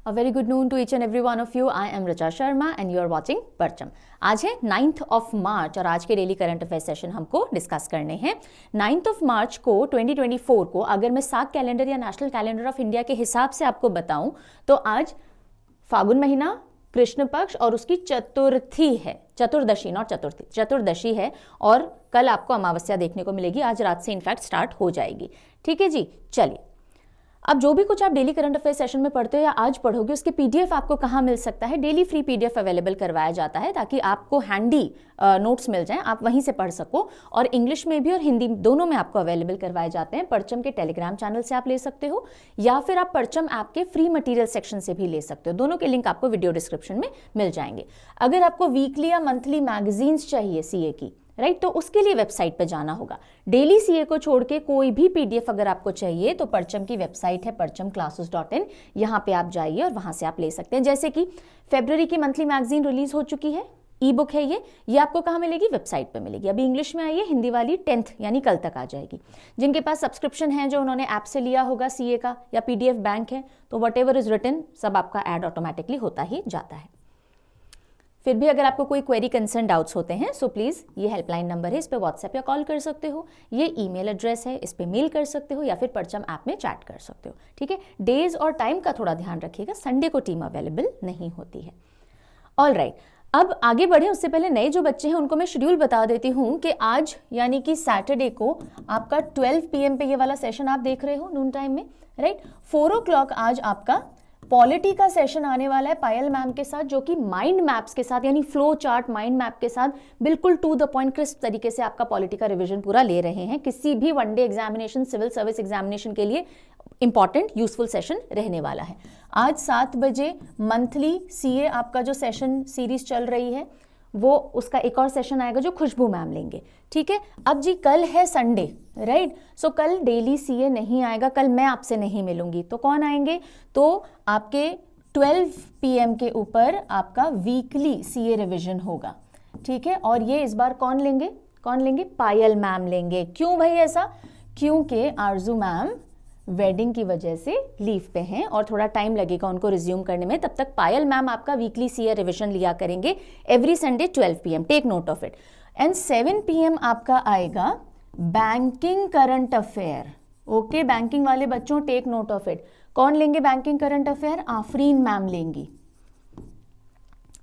A very good noon to each and every one of you. I am Richa Sharma and you are watching परचम। आज है 9th of March और आज के daily current affair session हमको discuss करने हैं। 9th of March को 2024 को अगर मैं साग कैलेंडर या नेशनल कैलेंडर ऑफ इंडिया के हिसाब से आपको बताऊं तो आज फागुन महीना, कृष्ण पक्ष और उसकी चतुर्थी है, चतुर्दशी नॉट चतुर्थी, चतुर्दशी है और कल आपको अमावस्या देखने को मिलेगी। आज रात से इनफैक्ट स्टार्ट हो जाएगी। ठीक है जी, चलिए अब जो भी कुछ आप डेली करंट अफेयर सेशन में पढ़ते हो या आज पढ़ोगे उसके पीडीएफ आपको कहाँ मिल सकता है? डेली फ्री पीडीएफ अवेलेबल करवाया जाता है ताकि आपको हैंडी नोट्स मिल जाएं, आप वहीं से पढ़ सको। और इंग्लिश में भी और हिंदी दोनों में आपको अवेलेबल करवाए जाते हैं। परचम के टेलीग्राम चैनल से आप ले सकते हो या फिर आप परचम ऐप के फ्री मटेरियल सेक्शन से भी ले सकते हो। दोनों के लिंक आपको वीडियो डिस्क्रिप्शन में मिल जाएंगे। अगर आपको वीकली या मंथली मैगजीन्स चाहिए सीए की, राइट, तो उसके लिए वेबसाइट पे जाना होगा। डेली सीए को छोड़ के कोई भी पीडीएफ अगर आपको चाहिए तो परचम की वेबसाइट है parchamclasses.in, यहाँ पे आप जाइए और वहाँ से आप ले सकते हैं। जैसे कि फरवरी की मंथली मैगजीन रिलीज हो चुकी है, ई बुक है ये आपको कहाँ मिलेगी? वेबसाइट पे मिलेगी। अभी इंग्लिश में आई है, हिंदी वाली 10th यानी कल तक आ जाएगी। जिनके पास सब्सक्रिप्शन है, जो उन्होंने ऐप से लिया होगा सीए का या पीडीएफ बैंक है, तो वट एवर इज रिटन सब आपका ऐड ऑटोमेटिकली होता ही जाता है। फिर भी अगर आपको कोई क्वेरी, कंसर्न, डाउट्स होते हैं सो प्लीज़ ये हेल्पलाइन नंबर है, इस पे व्हाट्सएप या कॉल कर सकते हो। ये ईमेल एड्रेस है, इस पे मेल कर सकते हो या फिर परचम ऐप में चैट कर सकते हो। ठीक है, डेज और टाइम का थोड़ा ध्यान रखिएगा, संडे को टीम अवेलेबल नहीं होती है। ऑल राइट, अब आगे बढ़े उससे पहले नए जो बच्चे हैं उनको मैं शेड्यूल बता देती हूँ कि आज यानी कि सैटरडे को आपका 12 PM पे ये वाला सेशन आप देख रहे हो नून टाइम में, राइट। 4 o'clock आज आपका पॉलिटी का सेशन आने वाला है पायल मैम के साथ, जो कि माइंड मैप्स के साथ यानी फ्लो चार्ट माइंड मैप के साथ बिल्कुल टू द पॉइंट क्रिस्प तरीके से आपका पॉलिटी का रिवीजन पूरा ले रहे हैं। किसी भी one day examination, civil service examination के लिए इंपॉर्टेंट यूजफुल सेशन रहने वाला है। आज 7 बजे मंथली सीए आपका जो सेशन सीरीज चल रही है वो उसका एक और सेशन आएगा जो खुशबू मैम लेंगे। ठीक है, अब जी कल है संडे, राइट, सो कल डेली सीए नहीं आएगा, कल मैं आपसे नहीं मिलूंगी। तो कौन आएंगे? तो आपके 12 PM के ऊपर आपका वीकली सीए रिवीजन होगा। ठीक है, और ये इस बार कौन लेंगे? पायल मैम लेंगे। क्यों भाई ऐसा? क्योंकि आरजू मैम वेडिंग की वजह से लीव पे हैं और थोड़ा टाइम लगेगा उनको रिज्यूम करने में। तब तक पायल मैम आपका वीकली सीए रिवीजन लिया करेंगे every Sunday 12 PM, take note of it. And 7 PM आपका आएगा banking current affair. Okay, banking वाले बच्चों टेक नोट ऑफ इट। कौन लेंगे banking current affair? Afreen ma'am लेंगी।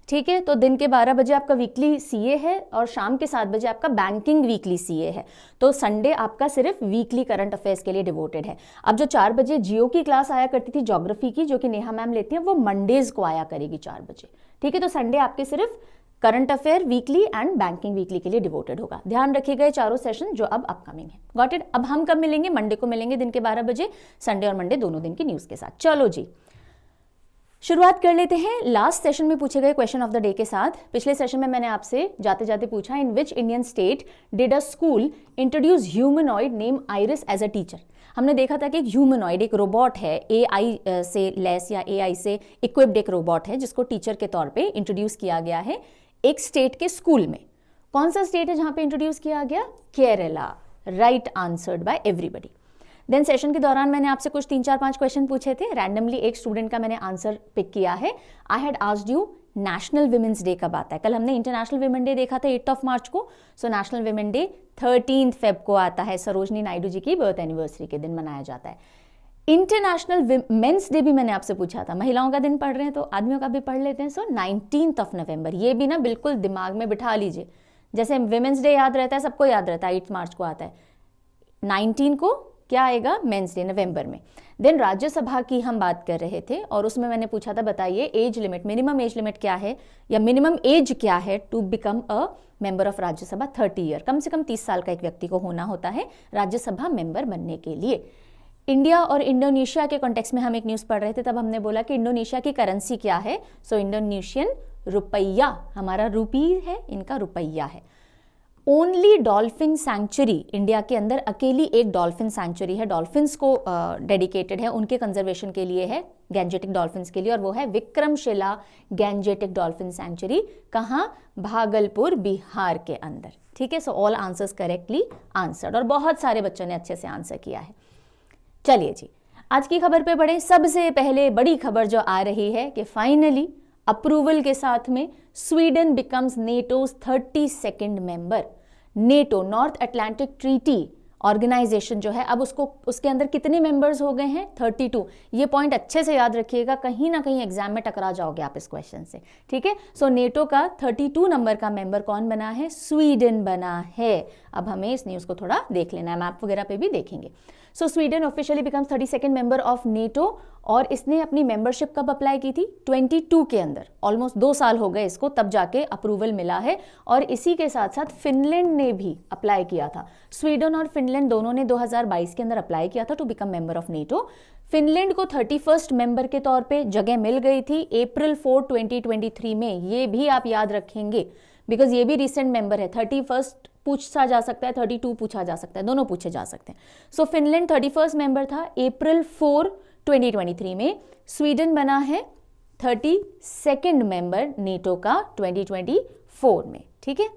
ठीक है, तो दिन के 12 बजे आपका वीकली सीए है और शाम के 7 बजे आपका बैंकिंग वीकली सीए है। तो संडे आपका सिर्फ वीकली करंट अफेयर्स के लिए डिवोटेड है। अब जो 4 बजे जियो की क्लास आया करती थी ज्योग्राफी की, जो कि नेहा मैम लेती हैं, वो मंडेज को आया करेगी 4 बजे। ठीक है, तो संडे आपके सिर्फ current affair weekly and banking weekly के लिए डिवोटेड होगा। ध्यान रखिएगा ये चारों सेशन जो अब अपकमिंग है। Got it? अब हम कब मिलेंगे? मंडे को मिलेंगे दिन के 12 बजे, संडे और मंडे दोनों दिन की न्यूज के साथ। चलो जी, शुरुआत कर लेते हैं लास्ट सेशन में पूछे गए क्वेश्चन ऑफ द डे के साथ। पिछले सेशन में मैंने आपसे जाते जाते पूछा, in which Indian state did a school introduce humanoid name Iris as a teacher. हमने देखा था कि एक ह्यूमनॉइड, एक रोबोट है, एआई से लेस या एआई से इक्विप्ड एक रोबोट है जिसको टीचर के तौर पे इंट्रोड्यूस किया गया है एक स्टेट के स्कूल में। कौन सा स्टेट है जहां पे इंट्रोड्यूस किया गया? Kerala. Right answered by everybody. Then session के दौरान मैंने आपसे कुछ 3, 4, 5 क्वेश्चन पूछे थे। रैंडमली एक स्टूडेंट का मैंने आंसर पिक किया है। I had asked you national women's day कब आता है। कल हमने इंटरनेशनल विमेन डे देखा था 8 of March को। So national women day 13 Feb को आता है। सरोजनी नायडू जी की बर्थ एनिवर्सरी के दिन मनाया जाता है। इंटरनेशनल मेंस डे भी मैंने आपसे पूछा था। महिलाओं का दिन पढ़ रहे हैं तो आदमियों का भी पढ़ लेते हैं। सो 19th of November, ये भी ना बिल्कुल दिमाग में बिठा लीजिए। जैसे विमेंस डे याद रहता है, सबको याद रहता है 8 March को आता है, 19 को क्या आएगा? मेंस डे नवंबर में। देन राज्यसभा की हम बात कर रहे थे और उसमें मैंने पूछा था, बताइए age limit, minimum age limit क्या है या मिनिमम एज क्या है to become a member of Rajya Sabha? 30 year, कम से कम 30 साल का एक व्यक्ति को होना होता है राज्यसभा मेंबर बनने के लिए। इंडिया और इंडोनेशिया के कॉन्टेक्स्ट में हम एक न्यूज़ पढ़ रहे थे, तब हमने बोला कि इंडोनेशिया की करेंसी क्या है? सो इंडोनेशियन रुपया, हमारा रूपी है, इनका रुपया है। ओनली डॉल्फिन सैंक्चुरी, इंडिया के अंदर अकेली एक डॉल्फिन सैंक्चुरी है, डॉल्फिन्स को डेडिकेटेड है, उनके कंजर्वेशन के लिए है, गैंजेटिक डॉल्फिन्स के लिए, और वो है विक्रमशिला गैंजेटिक डॉल्फिन सैंक्चुरी। कहाँ? भागलपुर, बिहार के अंदर। ठीक है, so all answers correctly answered और बहुत सारे बच्चों ने अच्छे से आंसर किया है। चलिए जी, आज की खबर पे बढ़े। सबसे पहले बड़ी खबर जो आ रही है कि फाइनली अप्रूवल के साथ में Sweden becomes NATO's 32nd member. NATO North Atlantic Treaty Organization जो है, अब उसके अंदर कितने मेंबर्स हो गए हैं? 32। ये पॉइंट अच्छे से याद रखिएगा, कहीं ना कहीं एग्जाम में टकरा जाओगे आप इस क्वेश्चन से, ठीक है। सो नेटो का 32 नंबर का मेंबर कौन बना है? स्वीडन बना है। अब हमें इस न्यूज़ को थोड़ा देख लेना है, मैप वगैरह पे भी देखेंगे। So Sweden officially becomes 32nd member of NATO, और इसने अपनी मेंबरशिप कब अप्लाई की थी? 22 के अंदर। ऑलमोस्ट 2 साल हो गए इसको, तब जाके अप्रूवल मिला है। और इसी के साथ साथ फिनलैंड ने भी अप्लाई किया था। स्वीडन और फिनलैंड दोनों ने 2022 के अंदर अप्लाई किया था to become member of NATO. Finland को 31st मेंबर के तौर पे जगह मिल गई थी अप्रैल 4, 2023 में। ये भी आप याद रखेंगे बिकॉज ये भी रिसेंट मेंबर है। 31st पूछा जा सकता है, 32 पूछा जा सकता है, दोनों पूछे जा सकते हैं। सो फिनलैंड 31st मेंबर था अप्रैल 4, 2023 में। स्वीडन बना है 32nd मेंबर नेटो का 2024 में, ठीक है।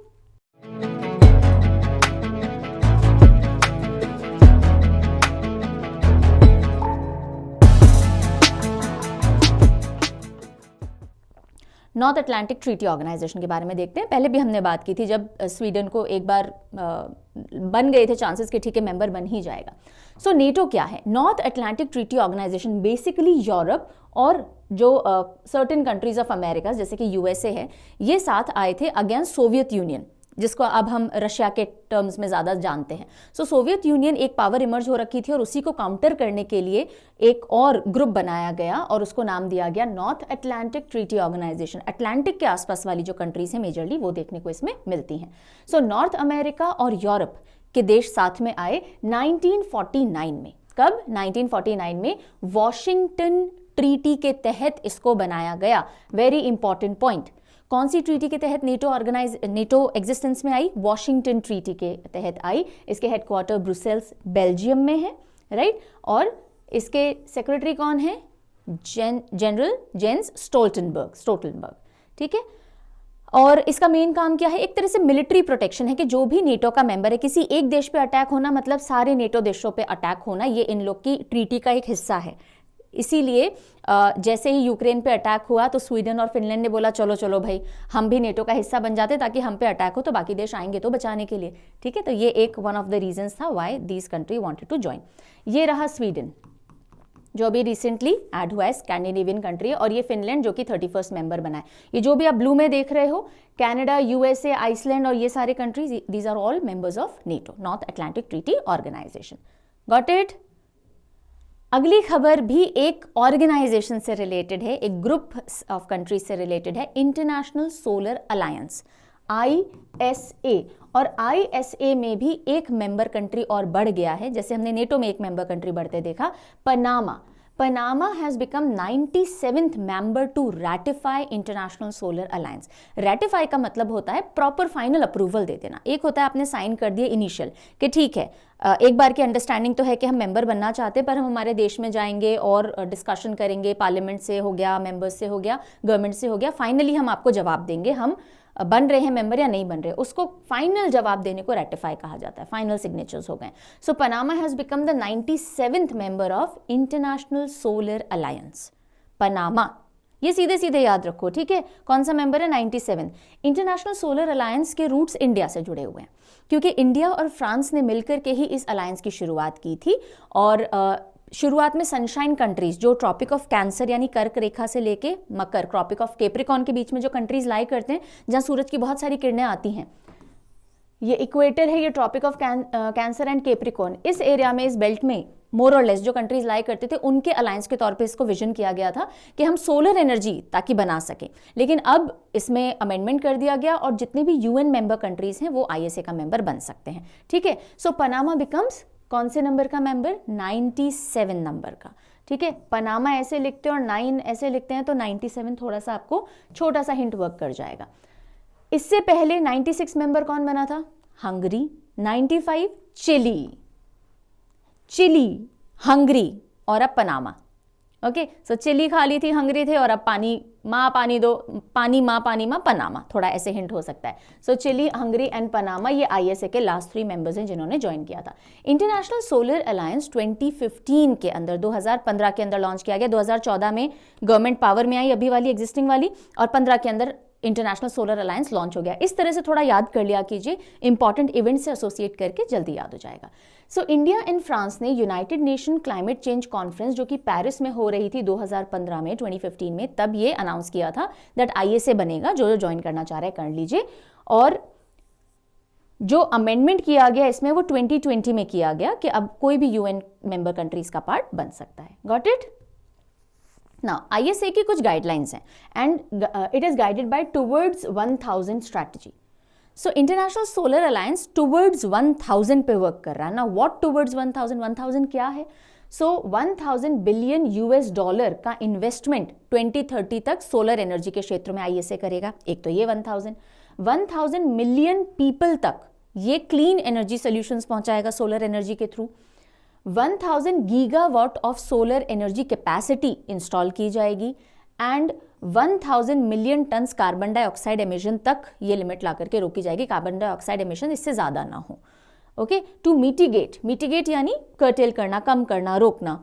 नॉर्थ अटलांटिक ट्रीटी ऑर्गेनाइजेशन के बारे में देखते हैं। पहले भी हमने बात की थी जब स्वीडन को एक बार बन गए थे चांसेस कि ठीक है मेंबर बन ही जाएगा। सो नेटो क्या है? North Atlantic Treaty Organization basically Europe और जो सर्टेन कंट्रीज ऑफ अमेरिका जैसे कि यूएसए है, ये साथ आए थे अगेंस्ट सोवियत यूनियन, जिसको अब हम रशिया के टर्म्स में ज़्यादा जानते हैं। सो सोवियत यूनियन एक पावर इमर्ज हो रखी थी और उसी को काउंटर करने के लिए एक और ग्रुप बनाया गया और उसको नाम दिया गया North Atlantic Treaty Organization. Atlantic के आसपास वाली जो कंट्रीज हैं मेजरली वो देखने को इसमें मिलती हैं। सो नॉर्थ अमेरिका और यूरोप के देश साथ में आए 1949 में। कब? 1949 में वॉशिंगटन ट्रीटी के तहत इसको बनाया गया। Very important point. कौन सी ट्रीटी के तहत नेटो एग्जिस्टेंस में आई? वॉशिंगटन ट्रीटी के तहत आई। इसके हेडक्वार्टर ब्रुसेल्स बेल्जियम में है, राइट। और इसके सेक्रेटरी कौन है? जनरल जेंस स्टोल्टनबर्ग, ठीक है। और इसका मेन काम क्या है? एक तरह से मिलिट्री प्रोटेक्शन है कि जो भी नेटो का मेंबर है, किसी एक देश पे अटैक होना मतलब सारे नेटो देशों पे अटैक होना, ये इन लोग की ट्रीटी का एक हिस्सा है। इसीलिए जैसे ही यूक्रेन पे अटैक हुआ तो स्वीडन और फिनलैंड ने बोला चलो चलो भाई हम भी नेटो का हिस्सा बन जाते ताकि हम पे अटैक हो तो बाकी देश आएंगे तो बचाने के लिए, ठीक है। तो ये एक वन ऑफ द रीजंस था why this country wanted to join. ये रहा स्वीडन जो अभी रिसेंटली ऐड हुआ है, स्कैंडिनेवियन कंट्री, और ये फिनलैंड जो कि 31st मेंबर बना है। ये जो भी आप ब्लू में देख रहे हो, कनाडा, यूएसए, आइसलैंड और ये सारे countries, these are all members of NATO, North Atlantic Treaty Organization. Got it? अगली खबर भी एक ऑर्गेनाइजेशन से रिलेटेड है, एक ग्रुप ऑफ कंट्रीज से रिलेटेड है, इंटरनेशनल सोलर अलायंस, ISA। और ISA में भी एक मेंबर कंट्री और बढ़ गया है, जैसे हमने नेटो में एक मेंबर कंट्री बढ़ते देखा। Panama has become 97th member to ratify international solar alliance. Ratify का मतलब होता है प्रॉपर फाइनल अप्रूवल दे देना। एक होता है आपने साइन कर दिया इनिशियल कि ठीक है एक बार की अंडरस्टैंडिंग तो है कि हम मेंबर बनना चाहते हैं, पर हम हमारे देश में जाएंगे और डिस्कशन करेंगे, पार्लियामेंट से हो गया, मेंबर्स से हो गया, गवर्नमेंट से हो गया, फाइनली हम आपको जवाब देंगे हम बन रहे हैं मेंबर या नहीं बन रहे। उसको फाइनल जवाब देने को रैटिफाई कहा जाता है। फाइनल सिग्नेचर्स हो गए। So Panama has become the 97th member of International solar Alliance. Panama, ये सीधे सीधे याद रखो, ठीक है। कौन सा मेंबर है? 97। इंटरनेशनल सोलर अलायंस के रूट्स इंडिया से जुड़े हुए हैं, क्योंकि इंडिया और फ्रांस ने मिलकर के ही इस अलायंस की शुरुआत की थी। और शुरुआत में सनशाइन कंट्रीज जो ट्रॉपिक ऑफ कैंसर यानी कर्क रेखा से लेके मकर, ट्रॉपिक ऑफ कैप्रिकॉर्न के बीच में जो कंट्रीज लाई करते हैं, जहां सूरज की बहुत सारी किरणें आती हैं, ये इक्वेटर है, ये tropic of cancer and Capricorn, इस एरिया में, इस बेल्ट में मोर और लेस जो कंट्रीज लाई करते थे, उनके अलायंस के तौर पे इसको विजन किया गया था कि हम सोलर एनर्जी ताकि बना सके। लेकिन अब इसमें अमेंडमेंट कर दिया गया और जितने भी UN मेंबर कंट्रीज हैं वो ISA का मेंबर बन सकते हैं, ठीक है। सो पनामा बिकम्स कौन से नंबर का मेंबर? 97 नंबर का, ठीक है। पनामा ऐसे लिखते हैं और 9 ऐसे लिखते हैं तो 97 थोड़ा सा आपको छोटा सा हिंट वर्क कर जाएगा। इससे पहले 96 मेंबर कौन बना था? हंगरी। 95 चिली, हंगरी और अब पनामा। ओके, सो चिली खा ली थी, हंगरी थे, और अब पानी माँ पानी दो, पानी माँ पनामा, थोड़ा ऐसे हिंट हो सकता है। सो चिली, हंगरी एंड पनामा ये ISA के लास्ट 3 मेंबर्स हैं जिन्होंने ज्वाइन किया था। इंटरनेशनल सोलर अलायंस 2015 के अंदर, 2015 के अंदर लॉन्च किया गया। 2014 में गवर्नमेंट पावर में आई, अभी वाली एग्जिस्टिंग वाली, और 15 के अंदर इंटरनेशनल सोलर अलायंस लॉन्च हो गया। इस तरह से थोड़ा याद कर लिया कीजिए, इंपॉर्टेंट इवेंट से एसोसिएट करके जल्दी याद हो जाएगा। सो इंडिया एंड फ्रांस ने United nation climate change conference जो कि पेरिस में हो रही थी 2015 में, 2015 में, तब ये अनाउंस किया था दैट ISA बनेगा। जो जो ज्वाइन करना चाह रहे हैं कर लीजिए। और जो अमेंडमेंट किया गया इसमें वो 2020 में किया गया कि अब कोई भी UN मेंबर कंट्रीज का पार्ट बन सकता है। Got it? Now, ISA की कुछ गाइडलाइंस हैं and it is guided by towards 1000 strategy. So international solar alliance towards 1000 पे वर्क कर रहा है ना। What towards 1000? 1000 क्या है? सो 1000 बिलियन US$ का इन्वेस्टमेंट 2030 तक सोलर एनर्जी के क्षेत्र में ISA करेगा। एक तो ये 1000 मिलियन पीपल तक ये क्लीन एनर्जी सोल्यूशंस पहुंचाएगा सोलर एनर्जी के through. 1000 gigawatt of solar energy capacity install की जाएगी and 1000 million turns carbon dioxide emission तक ये लिमिट ला करके रोकी जाएगी। कार्बन डाइऑक्साइड एमिशन इससे ज़्यादा ना हो। ओके, टू मिटिगेट यानी कर्टेल करना, कम करना, रोकना।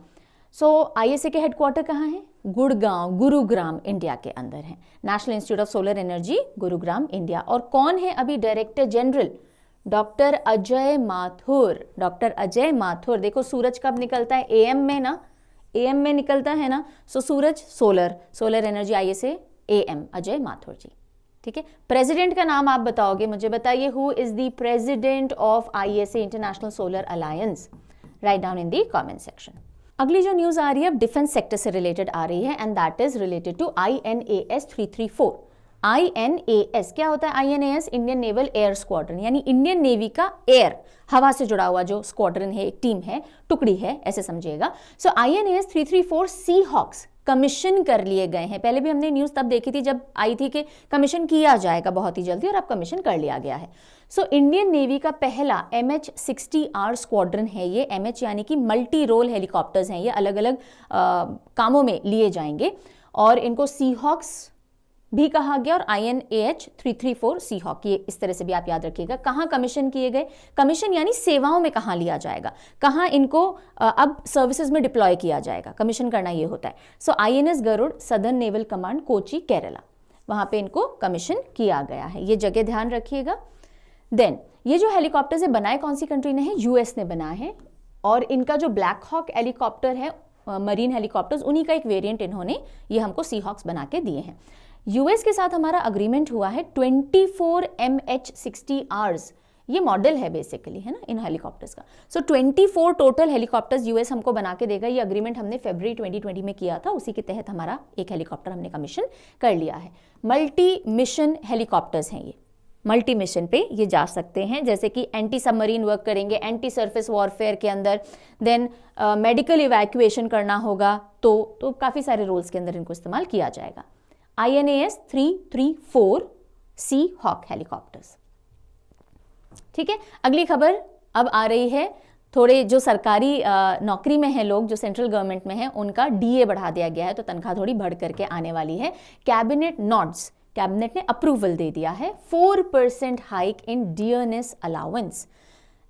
सो ISA के हेडक्वार्टर कहाँ हैं? गुरुग्राम इंडिया के अंदर है। National institute of solar energy, Gurugram, India. और कौन है अभी director general? Doctor Ajay Mathur. Doctor Ajay Mathur. देखो सूरज कब निकलता है? AM में ना, AM में निकलता है ना। सो सूरज solar energy ISA AM, Ajay Mathur ji. ठीक है, प्रेसिडेंट का नाम आप बताओगे, मुझे बताइए who is the president of ISA International solar Alliance? Write down in the comment section. अगली जो न्यूज आ रही है अब डिफेंस सेक्टर से रिलेटेड आ रही है and that is related to INAS 334। INAS क्या होता है? INAS Indian naval air squadron, यानी इंडियन नेवी का एयर, हवा से जुड़ा हुआ जो स्क्वाड्रन है, एक टीम है, टुकड़ी है, ऐसे समझिएगा। सो INAS 334 सी हॉक्स कमीशन कर लिए गए हैं। पहले भी हमने न्यूज तब देखी थी जब आई थी कि कमीशन किया जाएगा बहुत ही जल्दी, और अब कमीशन कर लिया गया है। सो इंडियन नेवी का पहला MH-60R स्क्वाड्रन है ये। MH यानी कि मल्टी रोल हेलीकॉप्टर्स हैं ये, अलग अलग कामों में लिए जाएंगे और इनको सी हॉक्स भी कहा गया और INAS 334 सी हॉक, ये इस तरह से भी आप याद रखिएगा। कहाँ कमीशन किए गए? कमीशन यानी सेवाओं में कहाँ लिया जाएगा, कहाँ इनको अब सर्विसेज में डिप्लॉय किया जाएगा, कमीशन करना ये होता है। So INS Garuda, southern naval command, Kochi, Kerala, वहाँ पे इनको कमीशन किया गया है। ये जगह ध्यान रखिएगा। देन ये जो हेलीकॉप्टर है बनाए कौन सी कंट्री ने है? US ने बनाया है। और इनका जो ब्लैक हॉक हेलीकॉप्टर है, मरीन हेलीकॉप्टर्स, उन्हीं का एक वेरिएंट इन्होंने ये हमको सी हॉक्स बना के दिए हैं। US के साथ हमारा अग्रीमेंट हुआ है 24 MH-60Rs, ये मॉडल है बेसिकली, है ना, इन हेलीकॉप्टर्स का। सो 24 टोटल हेलीकॉप्टर्स US हमको बना के देगा। ये अग्रीमेंट हमने फरवरी 2020 में किया था, उसी के तहत हमारा एक हेलीकॉप्टर हमने कमीशन कर लिया है। मल्टी मिशन हेलीकॉप्टर्स हैं ये, मल्टी मिशन पे ये जा सकते हैं, जैसे कि एंटी सबमरीन वर्क करेंगे, एंटी सरफेस वॉरफेयर के अंदर, देन मेडिकल इवैक्यूएशन करना होगा, तो काफ़ी सारे रोल्स के अंदर इनको इस्तेमाल किया जाएगा। INAS 334 सी हॉक हेलीकॉप्टर्स। ठीक है, अगली खबर अब आ रही है। थोड़े जो सरकारी नौकरी में हैं लोग, जो सेंट्रल गवर्नमेंट में हैं, उनका DA बढ़ा दिया गया है, तो तनख्वाह थोड़ी बढ़ करके आने वाली है। कैबिनेट नॉड्स, कैबिनेट ने अप्रूवल दे दिया है 4% hike in dearness allowance.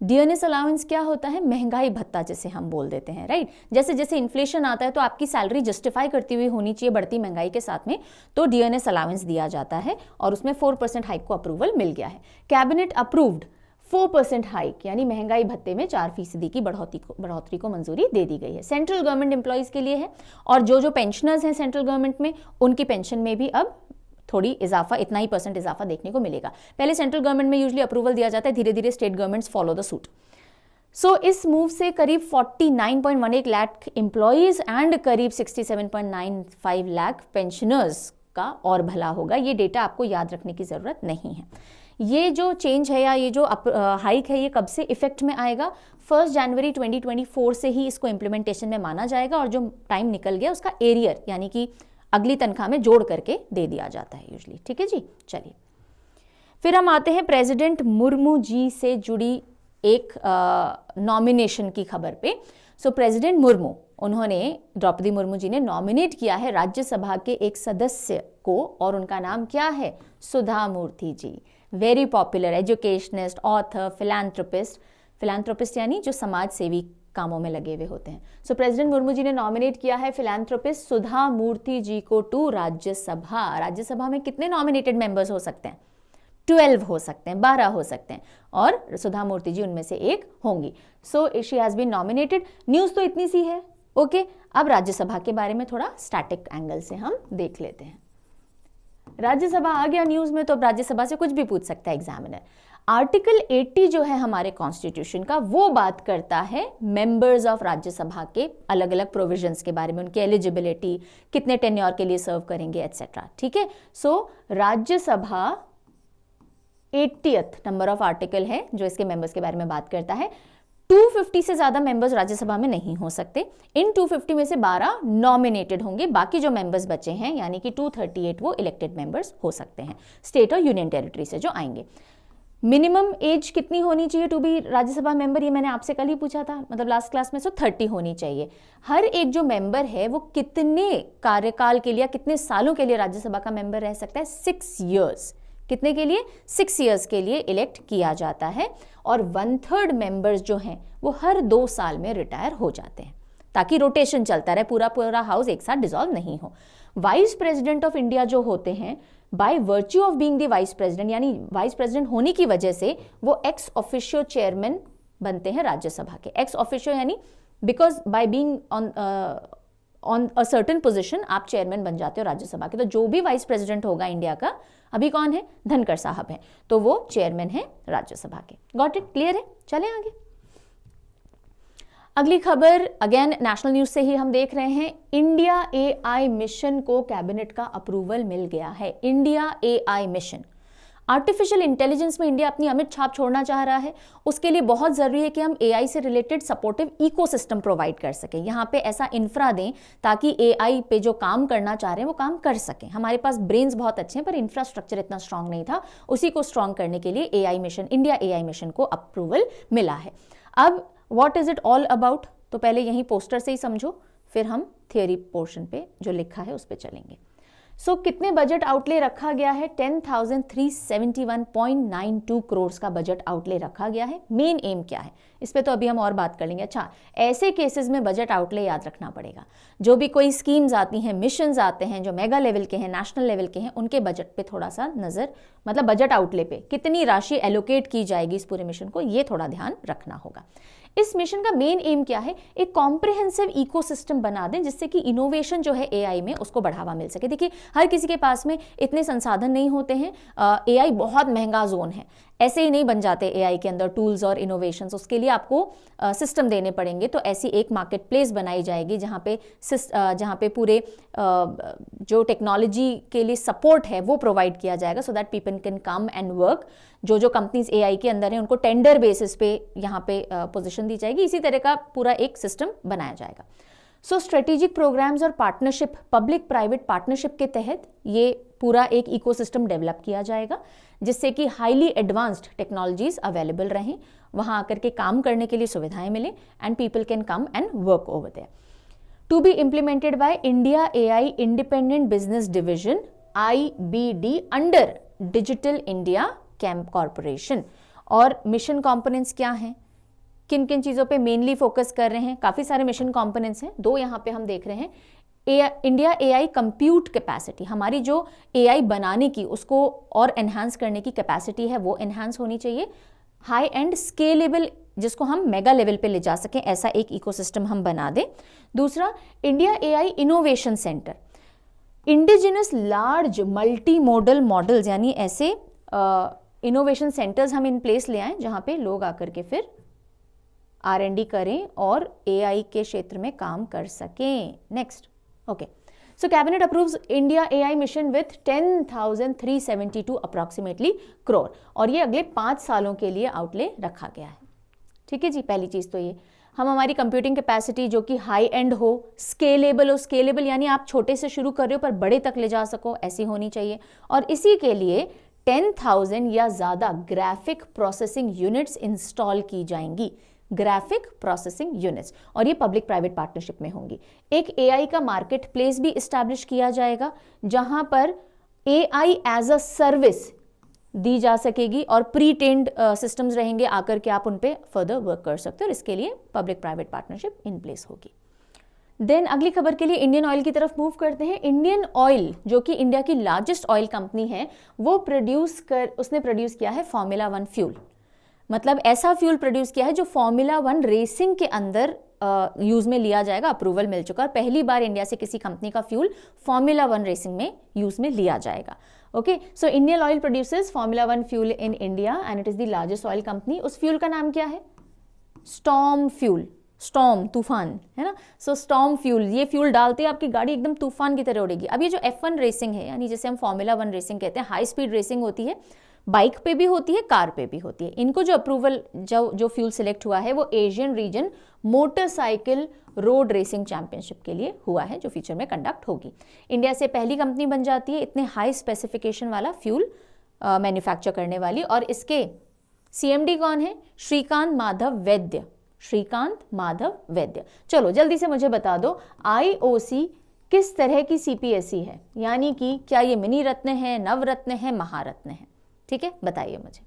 Dearness allowance क्या होता है? महंगाई भत्ता जिसे हम बोल देते हैं, राइट। जैसे जैसे इन्फ्लेशन आता है तो आपकी सैलरी जस्टिफाई करती हुई होनी चाहिए बढ़ती महंगाई के साथ में, तो डियरनेस अलाउंस दिया जाता है और उसमें 4% हाइक को अप्रूवल मिल गया है। कैबिनेट अप्रूव्ड 4% हाइक यानी महंगाई भत्ते में 4% की बढ़ोतरी को मंजूरी दे दी गई है। सेंट्रल गवर्नमेंट एम्प्लॉयज़ के लिए है और जो पेंशनर्स हैं सेंट्रल गवर्नमेंट में, उनकी पेंशन में भी अब थोड़ी इजाफा, इतना ही % इजाफा देखने को मिलेगा। पहले सेंट्रल गवर्नमेंट में यूजुअली अप्रूवल दिया जाता है, धीरे धीरे state governments follow the suit. So इस मूव से करीब 49.18 लाख एम्प्लॉयज एंड करीब 67.95 लाख पेंशनर्स का और भला होगा। ये डेटा आपको याद रखने की ज़रूरत नहीं है। ये जो चेंज है या ये जो हाइक है, ये कब से इफेक्ट में आएगा? 1 जनवरी 2024 से ही इसको इम्प्लीमेंटेशन में माना जाएगा और जो टाइम निकल गया उसका एरियर यानी कि अगली तनख्वाह में जोड़ करके दे दिया जाता है यूजली। ठीक है जी, चलिए फिर हम आते हैं प्रेसिडेंट मुर्मू जी से जुड़ी एक नॉमिनेशन की खबर पे। सो प्रेसिडेंट मुर्मू, उन्होंने द्रौपदी मुर्मू जी ने नॉमिनेट किया है राज्यसभा के एक सदस्य को, और उनका नाम क्या है? Sudha Murthy ji. Very popular educationist, author, philanthropist यानी जो समाज सेवी कामों में लगे हुए होते हैं। सो प्रेसिडेंट मुर्मू जी ने नॉमिनेट किया है फिलैंथ्रोपिस्ट सुधा मूर्ति जी को टू राज्यसभा। राज्यसभा में कितने नॉमिनेटेड मेंबर्स हो सकते हैं? 12 हो सकते हैं, 12 हो सकते हैं, और सुधा मूर्ति जी उनमें से एक होंगी। So she has been nominated. News तो इतनी सी है। ओके, अब राज्यसभा के बारे में थोड़ा स्टैटिक एंगल से हम देख लेते हैं। राज्यसभा आ गया न्यूज़ में, तो अब राज्यसभा से कुछ भी पूछ सकता है एग्जामिनर। आर्टिकल 80 जो है हमारे कॉन्स्टिट्यूशन का, वो बात करता है मेंबर्स ऑफ राज्यसभा के अलग अलग प्रोविजंस के बारे में, उनकी एलिजिबिलिटी, कितने टेन्योर के लिए सर्व करेंगे, एटसेट्रा। ठीक है, so Rajya Sabha 80th number of article है जो इसके मेंबर्स के बारे में बात करता है। 250 से ज्यादा मेंबर्स राज्यसभा में नहीं हो सकते। इन 250 में से 12 नॉमिनेटेड होंगे, बाकी जो मेंबर्स बचे हैं यानी कि 238 वो इलेक्टेड मेंबर्स हो सकते हैं स्टेट और यूनियन टेरिटरी से जो आएंगे। मिनिमम एज कितनी होनी चाहिए टू बी राज्यसभा मेंबर? ये मैंने आपसे कल ही पूछा था, मतलब लास्ट क्लास में। सो 30 होनी चाहिए। हर एक जो मेंबर है वो कितने कार्यकाल के लिए, कितने सालों के लिए राज्यसभा का मेंबर रह सकता है? 6 years। कितने के लिए? 6 years के लिए इलेक्ट किया जाता है। और 1/3 मेंबर्स जो हैं वो हर 2 साल में रिटायर हो जाते हैं, ताकि रोटेशन चलता रहे, पूरा हाउस एक साथ डिसॉल्व नहीं हो। वाइस प्रेसिडेंट ऑफ इंडिया जो होते हैं, by virtue of being the vice president, यानी वाइस प्रेसिडेंट होने की वजह से वो एक्स ऑफिशियो चेयरमैन बनते हैं राज्यसभा के। एक्स ऑफिशियो यानी because by being on a certain position आप चेयरमैन बन जाते हो राज्यसभा के। तो जो भी वाइस प्रेसिडेंट होगा इंडिया का, अभी कौन है? धनखड़ साहब हैं, तो वो चेयरमैन है राज्यसभा के। Got it? क्लियर है? चलें आगे। अगली खबर अगेन नेशनल न्यूज से ही हम देख रहे हैं। इंडिया एआई मिशन को कैबिनेट का अप्रूवल मिल गया है। India AI mission, artificial intelligence में इंडिया अपनी अमिट छाप छोड़ना चाह रहा है। उसके लिए बहुत जरूरी है कि हम एआई से रिलेटेड सपोर्टिव इकोसिस्टम प्रोवाइड कर सकें, यहाँ पे ऐसा इंफ्रा दें ताकि एआई पे जो काम करना चाह रहे हैं वो काम कर सकें। हमारे पास ब्रेन्स बहुत अच्छे हैं पर इंफ्रास्ट्रक्चर इतना स्ट्रांग नहीं था, उसी को स्ट्रांग करने के लिए AI mission, India AI mission को अप्रूवल मिला है। अब what is it all about? तो पहले यहीं पोस्टर से ही समझो, फिर हम थियोरी पोर्शन पे जो लिखा है उस पे चलेंगे। सो कितने बजट आउटले रखा गया है? 10,371.92 करोड़ का बजट आउटले रखा गया है। मेन एम क्या है इस पे तो अभी हम और बात कर लेंगे। अच्छा, ऐसे केसेस में बजट आउटले याद रखना पड़ेगा। जो भी कोई स्कीम्स आती हैं, मिशंस आते हैं जो मेगा लेवल के हैं, नेशनल लेवल के हैं, उनके बजट पे थोड़ा सा नजर, मतलब बजट आउटले पे कितनी राशि एलोकेट की जाएगी इस पूरे मिशन को, ये थोड़ा ध्यान रखना होगा। इस मिशन का मेन एम क्या है? एक कॉम्प्रिहेंसिव इकोसिस्टम बना दें जिससे कि इनोवेशन जो है एआई में उसको बढ़ावा मिल सके। देखिए, हर किसी के पास में इतने संसाधन नहीं होते हैं। एआई बहुत महंगा जोन है, ऐसे ही नहीं बन जाते एआई के अंदर टूल्स और इनोवेशंस। उसके लिए आपको सिस्टम देने पड़ेंगे। तो ऐसी एक मार्केट प्लेस बनाई जाएगी जहाँ पे पूरे जो टेक्नोलॉजी के लिए सपोर्ट है वो प्रोवाइड किया जाएगा, so that people can come and work. जो कंपनीज एआई के अंदर हैं उनको टेंडर बेसिस पे यहाँ पे पोजीशन दी जाएगी। इसी तरह का पूरा एक सिस्टम बनाया जाएगा। सो स्ट्रेटेजिक प्रोग्राम्स और पार्टनरशिप, पब्लिक प्राइवेट पार्टनरशिप के तहत ये पूरा एक इकोसिस्टम डेवलप किया जाएगा जिससे कि हाईली एडवांस्ड टेक्नोलॉजीज अवेलेबल रहें, वहां आकर के काम करने के लिए सुविधाएं मिले, and people can come and work over there. To be implemented by India AI independent business division IBD under digital India camp corporation. और मिशन कंपोनेंट्स क्या हैं, किन किन चीज़ों पे मेनली फोकस कर रहे हैं? काफ़ी सारे मिशन कंपोनेंट्स हैं, 2 यहाँ पे हम देख रहे हैं। इंडिया एआई कंप्यूट कैपेसिटी, हमारी जो एआई बनाने की उसको और एनहांस करने की कैपेसिटी है वो एनहांस होनी चाहिए। हाई एंड स्केलेबल, जिसको हम मेगा लेवल पे ले जा सकें, ऐसा एक इकोसिस्टम हम बना दें। दूसरा, India AI innovation centre, indigenous large multi modal models, यानी ऐसे इनोवेशन सेंटर्स हम इन प्लेस ले आएं जहां पे लोग आकर के फिर R&D करें और एआई के क्षेत्र में काम कर सकें। Next, okay, so cabinet approves India AI mission with 10,372 approximately crore, और ये अगले 5 सालों के लिए आउटले रखा गया है। ठीक है जी, पहली चीज तो ये हम हमारी कंप्यूटिंग कैपेसिटी जो कि हाई एंड हो, स्केलेबल हो, स्केलेबल यानी आप छोटे से शुरू कर रहे हो पर बड़े तक ले जा सको, ऐसी होनी चाहिए। और इसी के लिए 10,000 या ज़्यादा ग्राफिक प्रोसेसिंग यूनिट्स इंस्टॉल की जाएंगी। ग्राफिक प्रोसेसिंग यूनिट्स, और ये पब्लिक प्राइवेट पार्टनरशिप में होंगी। एक एआई का मार्केट प्लेस भी इस्टेब्लिश किया जाएगा जहां पर एआई एज अ सर्विस दी जा सकेगी और प्री ट्रेन्ड सिस्टम्स रहेंगे, आकर के आप उन पे फर्दर वर्क कर सकते हो, और इसके लिए public private partnership in place होगी। देन अगली खबर के लिए इंडियन ऑयल की तरफ मूव करते हैं। इंडियन ऑयल जो कि इंडिया की लार्जेस्ट ऑयल कंपनी है, वो उसने प्रोड्यूस किया है फॉर्मूला 1 फ्यूल। मतलब ऐसा फ्यूल प्रोड्यूस किया है जो फॉर्मूला 1 रेसिंग के अंदर यूज में लिया जाएगा, अप्रूवल मिल चुका है। पहली बार इंडिया से किसी कंपनी का फ्यूल फॉर्मूला 1 रेसिंग में यूज में लिया जाएगा। Okay, so Indian oil produces formula 1 fuel in India and it is the largest oil company. उस फ्यूल का नाम क्या है? Storm fuel. स्टॉर्म तूफान है ना, सो स्टॉर्म फ्यूल, ये फ्यूल डालते ही आपकी गाड़ी एकदम तूफान की तरह उड़ेगी। अब ये जो F1 रेसिंग है, यानी जैसे हम फॉर्मूला 1 रेसिंग कहते हैं, हाई स्पीड रेसिंग होती है, बाइक पे भी होती है, कार पे भी होती है। इनको जो अप्रूवल जो फ्यूल सिलेक्ट हुआ है वो Asian region motorcycle road racing championship के लिए हुआ है, जो फ्यूचर में कंडक्ट होगी। इंडिया से पहली कंपनी बन जाती है इतने हाई स्पेसिफिकेशन वाला फ्यूल मैन्युफैक्चर करने वाली, और इसके CMD कौन है? श्रीकांत माधव वैद्य। श्रीकांत माधव वैद्य। चलो जल्दी से मुझे बता दो, IOC किस तरह की CPSE है, यानी कि क्या ये मिनी रत्न है, नवरत्न है, महारत्न है? ठीक है, बताइए मुझे।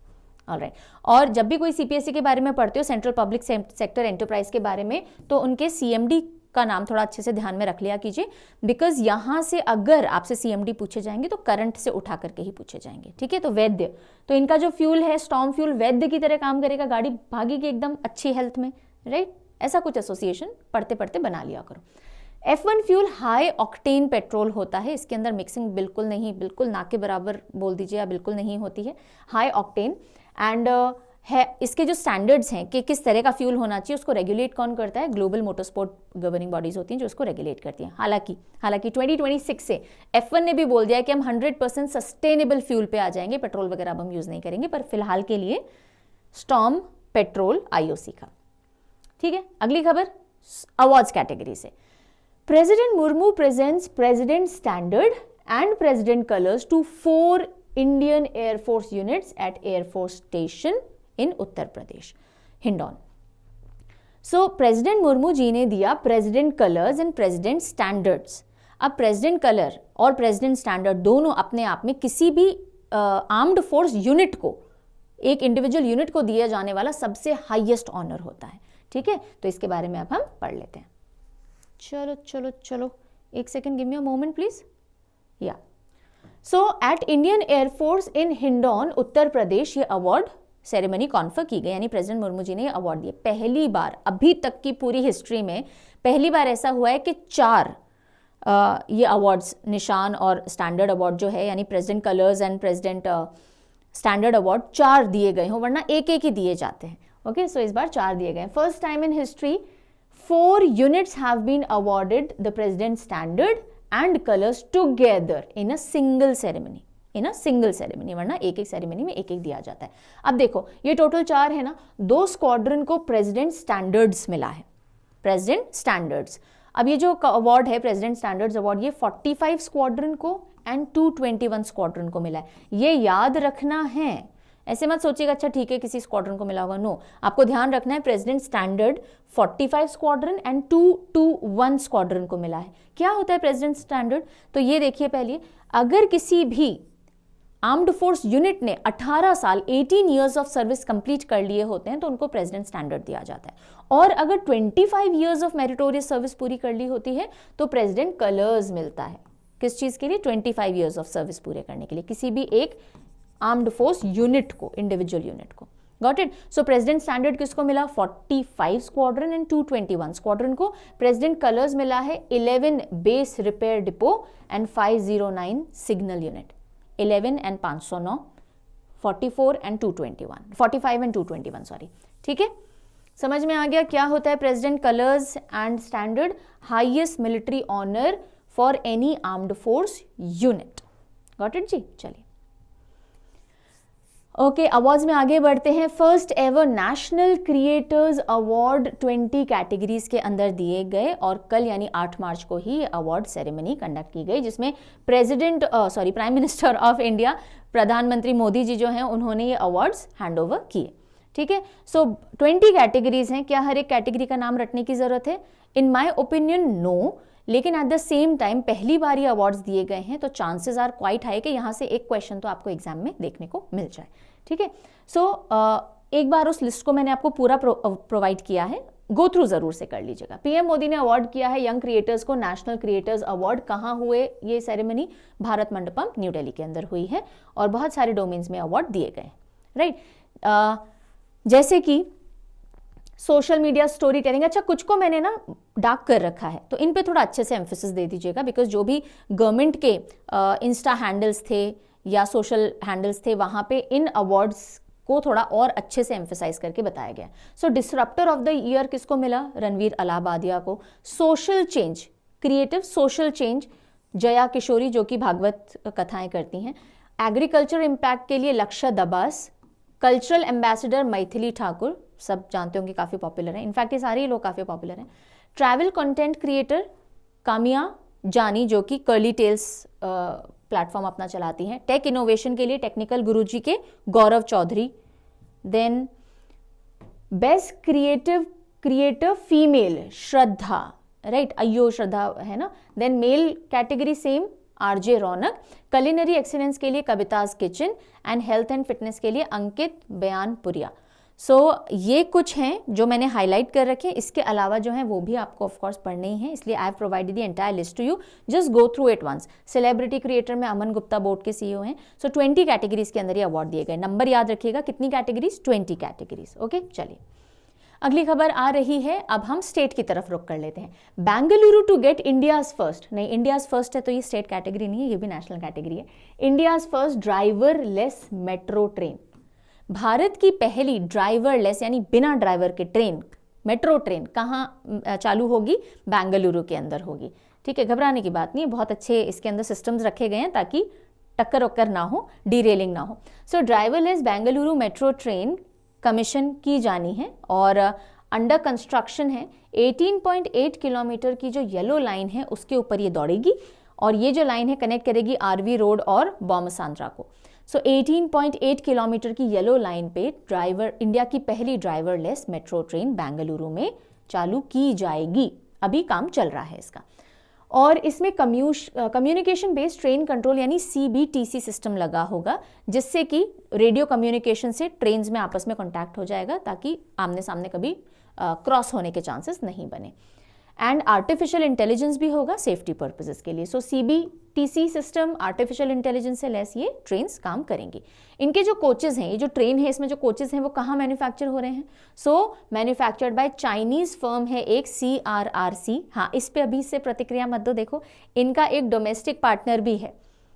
ऑलराइट, और जब भी कोई CPSE के बारे में पढ़ते हो, सेंट्रल पब्लिक सेक्टर एंटरप्राइज के बारे में, तो उनके CMD का नाम थोड़ा अच्छे से ध्यान में रख लिया कीजिए, बिकॉज यहां से अगर आपसे CMD पूछे जाएंगे तो करंट से उठा करके ही पूछे जाएंगे। ठीक है, तो वैद्य, तो इनका जो फ्यूल है स्टॉर्म फ्यूल वैद्य की तरह काम करेगा, गाड़ी भागेगी एकदम अच्छी हेल्थ में, राइट? ऐसा कुछ एसोसिएशन पढ़ते पढ़ते बना लिया करो। F1 fuel high octane petrol होता है, इसके अंदर मिक्सिंग बिल्कुल नहीं, बिल्कुल ना के बराबर बोल दीजिए, या बिल्कुल नहीं होती है, हाई ऑक्टेन। एंड है इसके जो स्टैंडर्ड्स हैं कि किस तरह का फ्यूल होना चाहिए, उसको रेगुलेट कौन करता है? ग्लोबल मोटरस्पोर्ट गवर्निंग बॉडीज होती हैं जो उसको रेगुलेट करती हैं। हालांकि 2026 से F1 ने भी बोल दिया है कि हम 100% सस्टेनेबल फ्यूल पे आ जाएंगे, पेट्रोल वगैरह अब हम यूज नहीं करेंगे, पर फिलहाल के लिए स्टॉर्म पेट्रोल IOC का। ठीक है, अगली खबर अवार्ड्स कैटेगरी से। President Murmu presents president standard and president colours to 4 Indian air force units at air force station in Uttar Pradesh, Hindon. So president Murmu ji ने दिया president colours and president standards. अब प्रेसिडेंट कलर और प्रेसिडेंट स्टैंडर्ड दोनों अपने आप में किसी भी आर्म्ड फोर्स यूनिट को, एक इंडिविजुअल यूनिट को दिया जाने वाला सबसे हाईएस्ट ऑनर होता है। ठीक है, तो इसके बारे में अब हम पढ़ लेते हैं। चलो चलो चलो, एक second, give me a moment please. या सो एट इंडियन एयरफोर्स इन हिंडौन उत्तर प्रदेश ये अवार्ड सेरेमनी कॉन्फर की गई, यानी प्रेसिडेंट मुर्मू जी ने अवार्ड दिए। पहली बार, अभी तक की पूरी हिस्ट्री में पहली बार ऐसा हुआ है कि 4 ये अवार्ड्स, निशान और स्टैंडर्ड अवार्ड जो है, यानी president colours and president standard award 4 दिए गए हो, वरना एक ही दिए जाते हैं। ओके, सो इस बार 4 दिए गए। First time in history 4 units have been awarded the president standard and colors together in a single ceremony. In a single ceremony, वरना एक एक सेरेमनी में एक एक दिया जाता है। अब देखो ये टोटल 4 है ना, 2 स्क्वाड्रन को प्रेसिडेंट स्टैंडर्ड्स मिला है, प्रेसिडेंट स्टैंडर्ड्स। अब ये जो अवार्ड है प्रेसिडेंट स्टैंडर्ड्स अवार्ड, ये 45 स्क्वाड्रन को एंड 221 स्क्वाड्रन को मिला है। ये याद रखना है, ऐसे मत सोचिएगा अच्छा ठीक है किसी स्क्वाड्रन को मिला होगा, नो, आपको ध्यान रखना है president standard 45 squadron and 221 squadron को मिला है। क्या होता है प्रेसिडेंट स्टैंडर्ड? तो ये देखिए, पहले अगर किसी भी आर्म्ड फोर्स यूनिट ने 18 साल 18 ईयर्स ऑफ सर्विस कंप्लीट कर लिए होते हैं तो उनको प्रेसिडेंट स्टैंडर्ड दिया जाता है, और अगर 25 ईयर्स ऑफ मेरिटोरियस सर्विस पूरी कर ली होती है तो प्रेसिडेंट कलर्स मिलता है। किस चीज के लिए? 25 ईयर्स ऑफ सर्विस पूरे करने के लिए, किसी भी एक आर्म्ड फोर्स यूनिट को, इंडिविजुअल यूनिट को। Got it? So president standard किसको मिला? 45 स्क्वाड्रन एंड 221 स्क्वाड्रन को। प्रेसिडेंट कलर्स मिला है 11 base repair depot and 509 signal unit, 11 and 509, 44 and 221, 45 and 221 sorry. ठीक है, समझ में आ गया क्या होता है president colours and standard? Highest military honour for any armed force unit. Got it जी? चलिए ओके, अवार्ड्स में आगे बढ़ते हैं। First ever national creators award 20 categories के अंदर दिए गए, और कल यानी 8 मार्च को ही अवार्ड सेरेमनी कंडक्ट की गई, जिसमें प्राइम मिनिस्टर ऑफ इंडिया, प्रधानमंत्री मोदी जी जो हैं, उन्होंने ये अवार्ड्स हैंड ओवर किए। ठीक है। सो 20 कैटेगरीज हैं, क्या हर एक कैटेगरी का नाम रटने की जरूरत है? इन माय ओपिनियन नो, लेकिन एट द सेम टाइम पहली बार ये अवार्ड्स दिए गए हैं तो चांसेस आर क्वाइट हाई कि यहाँ से एक क्वेश्चन तो आपको एग्जाम में देखने को मिल जाए, ठीक है। सो एक बार उस लिस्ट को मैंने आपको पूरा प्रोवाइड किया है, गो थ्रू जरूर से कर लीजिएगा। पीएम मोदी ने अवार्ड किया है यंग क्रिएटर्स को नेशनल क्रिएटर्स अवार्ड। कहाँ हुए ये सेरेमनी? भारत मंडपम न्यू दिल्ली के अंदर हुई है और बहुत सारे डोमेन्स में अवार्ड दिए गए, राइट। जैसे कि सोशल मीडिया स्टोरी टेलिंग, अच्छा कुछ को मैंने ना डार्क कर रखा है तो इन पे थोड़ा अच्छे से एम्फेसिस दे दीजिएगा, बिकॉज जो भी गवर्नमेंट के इंस्टा हैंडल्स थे या सोशल हैंडल्स थे वहाँ पे इन अवार्ड्स को थोड़ा और अच्छे से एम्फेसाइज करके बताया गया। So disruptor of the year किसको मिला? रणवीर अलाहाबादिया को। Social change, creative social change, Jaya Kishori जो कि भागवत कथाएं करती हैं। एग्रीकल्चर इम्पैक्ट के लिए लक्ष्य दबास। कल्चरल एम्बेसडर मैथिली ठाकुर, सब जानते होंगे काफ़ी पॉपुलर है, इनफैक्ट ये सारे लोग काफ़ी पॉपुलर हैं। ट्रैवल कंटेंट क्रिएटर कामिया जानी जो कि कर्ली टेल्स प्लेटफॉर्म अपना चलाती हैं। टेक इनोवेशन के लिए टेक्निकल गुरुजी के Gaurav Chaudhary. Then best creator female Shraddha, right, Ayo Shraddha है ना। Then male category same RJ Raunak. Culinary excellence के लिए Kavita's kitchen and health and fitness के लिए अंकित बयानपुरिया। सो ये कुछ हैं जो मैंने हाईलाइट कर रखे हैं, इसके अलावा जो हैं वो भी आपको ऑफ कोर्स पढ़ने ही हैं, इसलिए I have provided the entire list to you, just go through it once. Celebrity creator में अमन गुप्ता बोर्ड के सीईओ हैं। सो 20 कैटेगरीज के अंदर ये अवार्ड दिए गए। नंबर याद रखिएगा, कितनी कैटेगरीज? 20 categories, okay. चलिए अगली खबर आ रही है, अब हम स्टेट की तरफ रुक कर लेते हैं। Bengaluru to get India's first, नहीं इंडियाज फर्स्ट है तो ये स्टेट कैटेगरी नहीं है, ये भी नेशनल कैटेगरी है। India's first driverless metro train, Bharat की पहली ड्राइवरलेस यानी बिना ड्राइवर के ट्रेन, मेट्रो ट्रेन कहाँ चालू होगी? बेंगलुरु के अंदर होगी, ठीक है। घबराने की बात नहीं है, बहुत अच्छे इसके अंदर सिस्टम्स रखे गए हैं ताकि टक्कर वक्कर ना हो, डीरेलिंग ना हो। So driverless Bengaluru metro train commission की जानी है और अंडर कंस्ट्रक्शन है। 18.8 किलोमीटर की जो येलो लाइन है उसके ऊपर ये दौड़ेगी और ये जो लाइन है कनेक्ट करेगी आरवी रोड और बोमसांद्रा को। सो 18.8 किलोमीटर की येलो लाइन पे इंडिया की पहली ड्राइवरलेस मेट्रो ट्रेन बेंगलुरु में चालू की जाएगी। अभी काम चल रहा है इसका और इसमें कम्युनिकेशन बेस्ड ट्रेन कंट्रोल यानी CBTC सिस्टम लगा होगा, जिससे कि रेडियो कम्युनिकेशन से ट्रेन्स में आपस में कॉन्टैक्ट हो जाएगा ताकि आमने सामने कभी क्रॉस होने के चांसेस नहीं बने। एंड आर्टिफिशियल इंटेलिजेंस भी होगा सेफ्टी पर्पसेस के लिए। सो CBTC सिस्टम आर्टिफिशियल इंटेलिजेंस से लेस ये ट्रेन्स काम करेंगी। इनके जो कोचेज हैं, ये जो ट्रेन है इसमें जो कोचेज हैं वो कहाँ मैन्युफैक्चर हो रहे हैं? सो मैन्युफैक्चर्ड बाय चाइनीज फर्म है एक CRRC। हाँ, इस पे अभी से प्रतिक्रिया मत दो, देखो इनका एक डोमेस्टिक पार्टनर भी है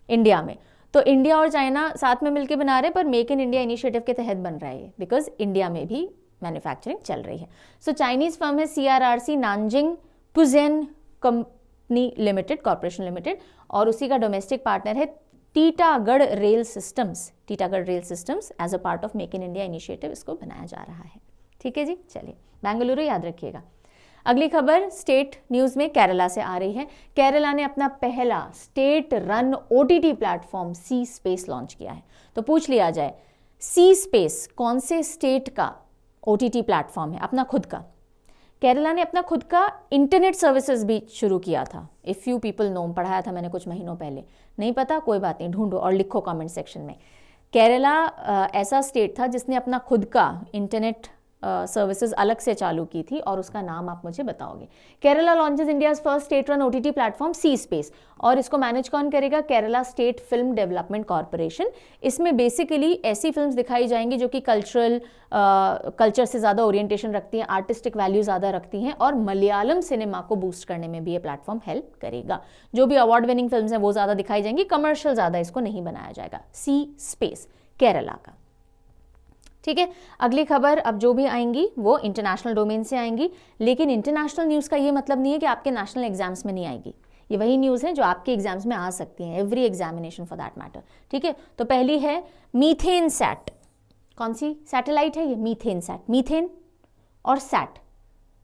इंडिया में, तो इंडिया और चाइना साथ में मिलकर बना रहे, पर मेक इन इंडिया इनिशिएटिव के तहत बन रहा है बिकॉज इंडिया में भी मैन्युफैक्चरिंग चल रही है। सो चाइनीज फर्म है CRRC Nanjing Puzhen company limited, corporation limited, और उसी का डोमेस्टिक पार्टनर है Titagarh rail systems. Titagarh rail systems as a part of make in India initiative इसको बनाया जा रहा है, ठीक है जी। चलिए बेंगलुरु याद रखिएगा। अगली खबर स्टेट न्यूज में केरला से आ रही है। केरला ने अपना पहला state run OTT platform C space launch किया है। तो पूछ लिया जाए सी स्पेस कौन से स्टेट का OTT प्लेटफॉर्म है? अपना खुद का। केरला ने अपना खुद का इंटरनेट सर्विसेज भी शुरू किया था। इफ यू पीपल नो, पढ़ाया था मैंने कुछ महीनों पहले, नहीं पता कोई बात नहीं, ढूंढो और लिखो कमेंट सेक्शन में। केरला ऐसा स्टेट था जिसने अपना खुद का इंटरनेट सर्विसेज अलग से चालू की थी और उसका नाम आप मुझे बताओगे। Kerala launches India's first state run OTT platform C space, और इसको मैनेज कौन करेगा? Kerala state film development corporation. इसमें बेसिकली ऐसी फिल्म्स दिखाई जाएंगी जो कि कल्चर से ज़्यादा ओरिएंटेशन रखती हैं, आर्टिस्टिक वैल्यू ज़्यादा रखती हैं, और मलयालम सिनेमा को बूस्ट करने में भी ये प्लेटफॉर्म हेल्प करेगा। जो भी अवार्ड विनिंग फिल्म्स हैं वो ज़्यादा दिखाई जाएंगी, कमर्शियल ज़्यादा इसको नहीं बनाया जाएगा। सी स्पेस केरला का, ठीक है। अगली खबर अब जो भी आएंगी वो इंटरनेशनल डोमेन से आएंगी, लेकिन इंटरनेशनल न्यूज़ का ये मतलब नहीं है कि आपके नेशनल एग्जाम्स में नहीं आएगी। ये वही न्यूज़ है जो आपके एग्जाम्स में आ सकती हैं, every examination for that matter, ठीक है। तो पहली है मीथेन सैट। कौन सी सैटेलाइट है ये? Methane sat. मीथेन और सैट,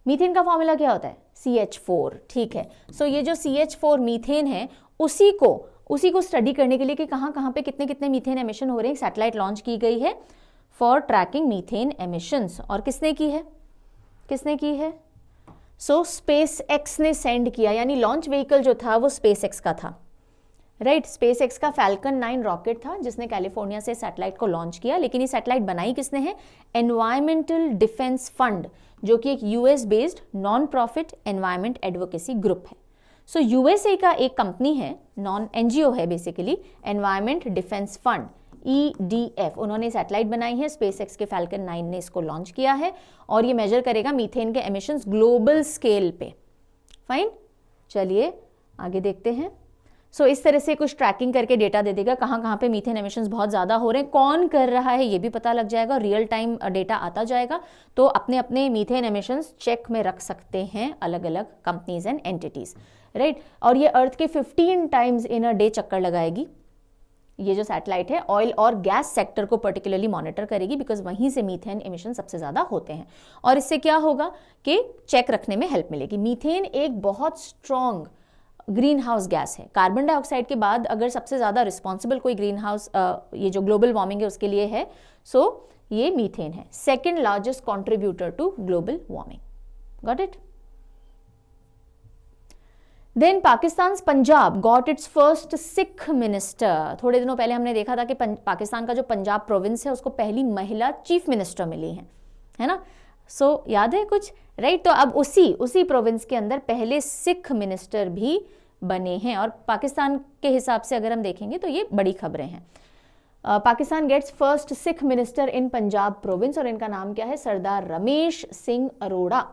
मीथेन का फॉर्मूला क्या होता है? CH4, ठीक है। सो ये जो CH4 मीथेन है उसी को स्टडी करने के लिए कि कहाँ कहाँ पे कितने कितने मीथेन एमिशन हो रहे हैं, सैटेलाइट लॉन्च की गई है फॉर ट्रैकिंग मीथेन एमिशंस। और किसने की है, किसने की है? सो स्पेस एक्स ने सेंड किया, यानी लॉन्च व्हीकल जो था वो स्पेस एक्स का था, राइट। स्पेस एक्स का फैल्कन 9 रॉकेट था जिसने कैलिफोर्निया से सैटेलाइट को लॉन्च किया। लेकिन ये सैटेलाइट बनाई किसने है? एनवायरमेंटल डिफेंस फंड, जो कि एक US based non profit environment advocacy group है। सो यूएसए का एक कंपनी है, नॉन एनजीओ है basically, environment defence fund EDF, उन्होंने सैटेलाइट बनाई है। स्पेस एक्स के फैल्कन 9 ने इसको लॉन्च किया है और ये मेजर करेगा मीथेन के एमिशंस ग्लोबल स्केल पे। फाइन, चलिए आगे देखते हैं। सो इस तरह से कुछ ट्रैकिंग करके डेटा दे देगा, कहाँ कहाँ पे मीथेन एमिशंस बहुत ज़्यादा हो रहे हैं, कौन कर रहा है ये भी पता लग जाएगा, रियल टाइम डेटा आता जाएगा। तो अपने अपने मीथेन एमिशंस चेक में रख सकते हैं अलग अलग कंपनीज एंड एंटिटीज, राइट। और ये अर्थ के 15 टाइम्स इन अ डे चक्कर लगाएगी। ये जो सैटेलाइट है ऑयल और गैस सेक्टर को पर्टिकुलरली मॉनिटर करेगी, बिकॉज वहीं से मीथेन एमिशन सबसे ज़्यादा होते हैं। और इससे क्या होगा कि चेक रखने में हेल्प मिलेगी। मीथेन एक बहुत स्ट्रॉन्ग ग्रीन हाउस गैस है। कार्बन डाइऑक्साइड के बाद अगर सबसे ज़्यादा रिस्पॉन्सिबल कोई ग्रीन हाउस ये जो ग्लोबल वार्मिंग है उसके लिए है, सो ये मीथेन है, second largest contributor to global warming. Got it? Then Pakistan Punjab got its first Sikh minister. थोड़े दिनों पहले हमने देखा था कि पाकिस्तान का जो पंजाब प्रोविंस है उसको पहली महिला चीफ मिनिस्टर मिली है ना। सो याद है कुछ, राइट। तो अब उसी प्रोविंस के अंदर पहले सिख मिनिस्टर भी बने हैं। और पाकिस्तान के हिसाब से अगर हम देखेंगे तो ये बड़ी खबरें हैं। Pakistan gets first Sikh minister in Punjab province, और इनका नाम क्या है? सरदार रमेश सिंह अरोड़ा।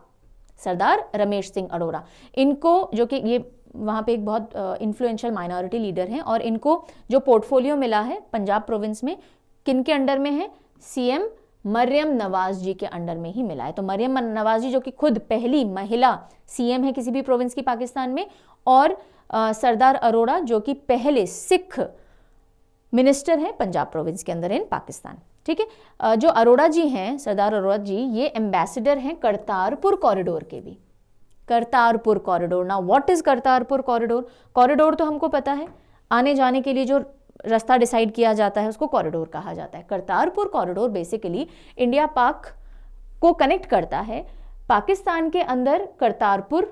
सरदार रमेश सिंह अरोड़ा, इनको, जो कि ये वहाँ पे एक बहुत इन्फ्लुएंशियल माइनॉरिटी लीडर हैं, और इनको जो पोर्टफोलियो मिला है पंजाब प्रोविंस में, किन के अंडर में है? सीएम मरियम नवाज जी के अंडर में ही मिला है। तो मरियम नवाज जी जो कि खुद पहली महिला सीएम है किसी भी प्रोविंस की पाकिस्तान में, और सरदार अरोड़ा जो कि पहले सिख मिनिस्टर हैं पंजाब प्रोविंस के अंदर इन पाकिस्तान। ठीक है। जो अरोड़ा जी हैं, सरदार अरोड़ा जी, ये एम्बेसडर हैं करतारपुर कॉरिडोर के भी। करतारपुर कॉरिडोर, ना what is Kartarpur corridor? Corridor तो हमको पता है, आने जाने के लिए जो रास्ता डिसाइड किया जाता है उसको कॉरिडोर कहा जाता है। करतारपुर कॉरिडोर बेसिकली इंडिया पाक को कनेक्ट करता है। पाकिस्तान के अंदर करतारपुर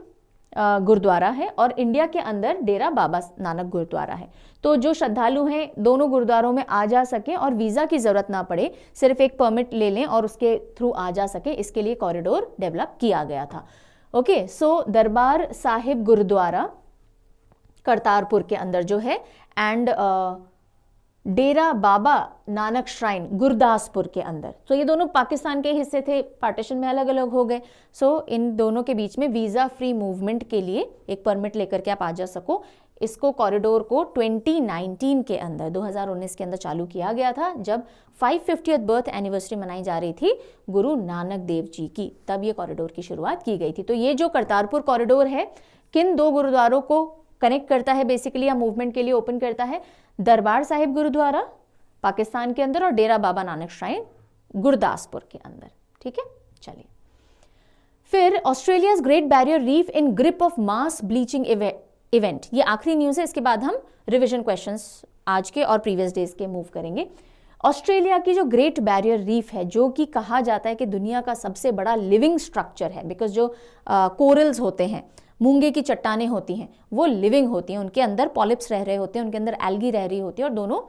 गुरुद्वारा है और इंडिया के अंदर डेरा बाबा नानक गुरुद्वारा है। तो जो श्रद्धालु हैं दोनों गुरुद्वारों में आ जा सकें और वीज़ा की ज़रूरत ना पड़े, सिर्फ एक परमिट ले लें और उसके थ्रू आ जा सकें, इसके लिए कॉरिडोर डेवलप किया गया था। ओके, सो दरबार साहिब गुरुद्वारा करतारपुर के अंदर जो है, एंड डेरा बाबा नानक श्राइन गुरदासपुर के अंदर। तो ये दोनों पाकिस्तान के हिस्से थे, पार्टीशन में अलग अलग हो गए। सो इन दोनों के बीच में वीज़ा फ्री मूवमेंट के लिए एक परमिट लेकर के आप आ जा सको। इसको कॉरिडोर को 2019 के अंदर, 2019 के अंदर चालू किया गया था, जब 550th बर्थ एनिवर्सरी मनाई जा रही थी गुरु नानक देव जी की, तब ये कॉरिडोर की शुरुआत की गई थी। तो ये जो करतारपुर कॉरिडोर है किन दो गुरुद्वारों को कनेक्ट करता है बेसिकली, या मूवमेंट के लिए ओपन करता है? दरबार साहिब गुरुद्वारा पाकिस्तान के अंदर और डेरा बाबा नानक श्राइन गुरदासपुर के अंदर। ठीक है, चलिए फिर Australia's great barrier reef in grip of mass bleaching event. ये आखिरी न्यूज़ है, इसके बाद हम रिवीजन क्वेश्चंस आज के और प्रीवियस डेज के मूव करेंगे। ऑस्ट्रेलिया की जो ग्रेट बैरियर रीफ है, जो कि कहा जाता है कि दुनिया का सबसे बड़ा लिविंग स्ट्रक्चर है, बिकॉज जो कोरल्स होते हैं, मूंगे की चट्टानें होती हैं, वो लिविंग होती हैं, उनके अंदर पॉलिप्स रह रहे होते हैं, उनके अंदर एल्गी रह रही होती है और दोनों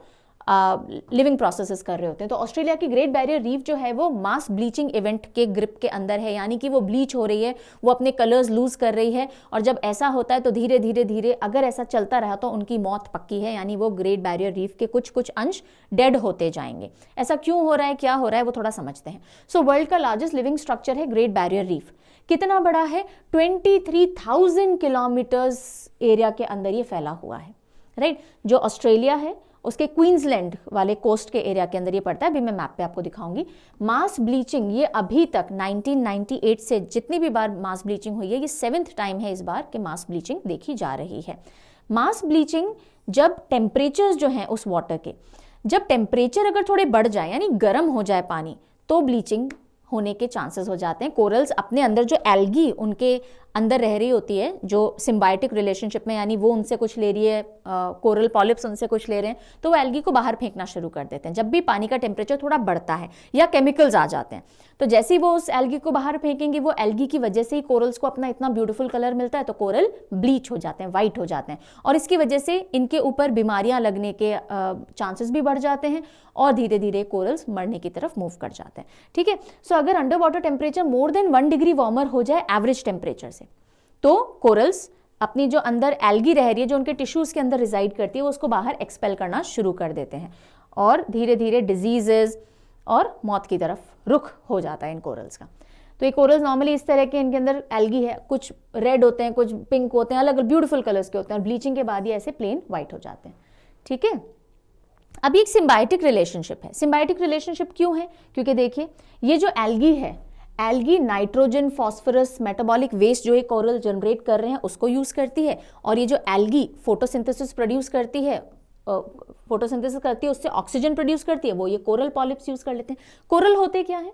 लिविंग प्रोसेसेस कर रहे होते हैं। तो ऑस्ट्रेलिया की ग्रेट बैरियर रीफ जो है वो मास ब्लीचिंग इवेंट के ग्रिप के अंदर है, यानी कि वो ब्लीच हो रही है, वो अपने कलर्स लूज कर रही है, और जब ऐसा होता है तो धीरे धीरे धीरे अगर ऐसा चलता रहा तो उनकी मौत पक्की है, यानी वो ग्रेट बैरियर रीफ के कुछ कुछ अंश डेड होते जाएंगे। ऐसा क्यों हो रहा है, क्या हो रहा है, वो थोड़ा समझते हैं। सो वर्ल्ड का लार्जेस्ट लिविंग स्ट्रक्चर है ग्रेट बैरियर रीफ। कितना बड़ा है? 23,000 किलोमीटर्स एरिया के अंदर ये फैला हुआ है, राइट। जो ऑस्ट्रेलिया है उसके क्वींसलैंड वाले कोस्ट के एरिया के अंदर ये पड़ता है। अभी मैं मैप पे आपको दिखाऊंगी। मास ब्लीचिंग, ये अभी तक 1998 से जितनी भी बार मास ब्लीचिंग हुई है, ये 7th टाइम है इस बार कि मास ब्लीचिंग देखी जा रही है। मास ब्लीचिंग जब टेम्परेचर्स जो हैं उस वाटर के, जब टेम्परेचर अगर थोड़े बढ़ जाए यानी गर्म हो जाए पानी, तो ब्लीचिंग होने के चांसेस हो जाते हैं। कोरल्स अपने अंदर जो एल्गी उनके अंदर रह रही होती है, जो सिम्बायोटिक रिलेशनशिप में, यानी वो उनसे कुछ ले रही है, कोरल पॉलिप्स उनसे कुछ ले रहे हैं, तो वो एल्गी को बाहर फेंकना शुरू कर देते हैं जब भी पानी का टेम्परेचर थोड़ा बढ़ता है या केमिकल्स आ जाते हैं। तो जैसे ही वो उस एल्गी को बाहर फेंकेंगे, वो एल्गी की वजह से ही कोरल्स को अपना इतना ब्यूटीफुल कलर मिलता है, तो कोरल ब्लीच हो जाते हैं, वाइट हो जाते हैं, और इसकी वजह से इनके ऊपर बीमारियां लगने के चांसेस भी बढ़ जाते हैं और धीरे धीरे कोरल्स मरने की तरफ मूव कर जाते हैं। ठीक है, सो अगर under water temperature more than 1 degree warmer हो जाए एवरेज टेम्परेचर से, तो कोरल्स अपनी जो अंदर एल्गी रह रही है, जो उनके टिश्यूज के अंदर रिजाइड करती है, वो उसको बाहर एक्सपेल करना शुरू कर देते हैं और धीरे धीरे डिजीजेस और मौत की तरफ रुख हो जाता है इन कोरल्स का। तो ये कोरल्स नॉर्मली इस तरह के, इनके अंदर एल्गी है, कुछ रेड होते हैं, कुछ पिंक होते हैं, अलग अलग ब्यूटीफुल कलर्स के होते हैं, और ब्लीचिंग के बाद ये ऐसे प्लेन वाइट हो जाते हैं। ठीक है, अभी एक सिम्बायोटिक रिलेशनशिप है। सिम्बायोटिक रिलेशनशिप क्यों है? क्योंकि देखिए, ये जो एल्गी है, algae nitrogen, phosphorus, metabolic waste जो ये कोरल जनरेट कर रहे हैं उसको यूज करती है, और ये जो एल्गी फोटोसिंथेसिस प्रोड्यूस करती है, फोटोसिंथेसिस करती है, उससे ऑक्सीजन प्रोड्यूस करती है, वो ये कोरल पॉलिप्स यूज कर लेते हैं। कोरल होते क्या है?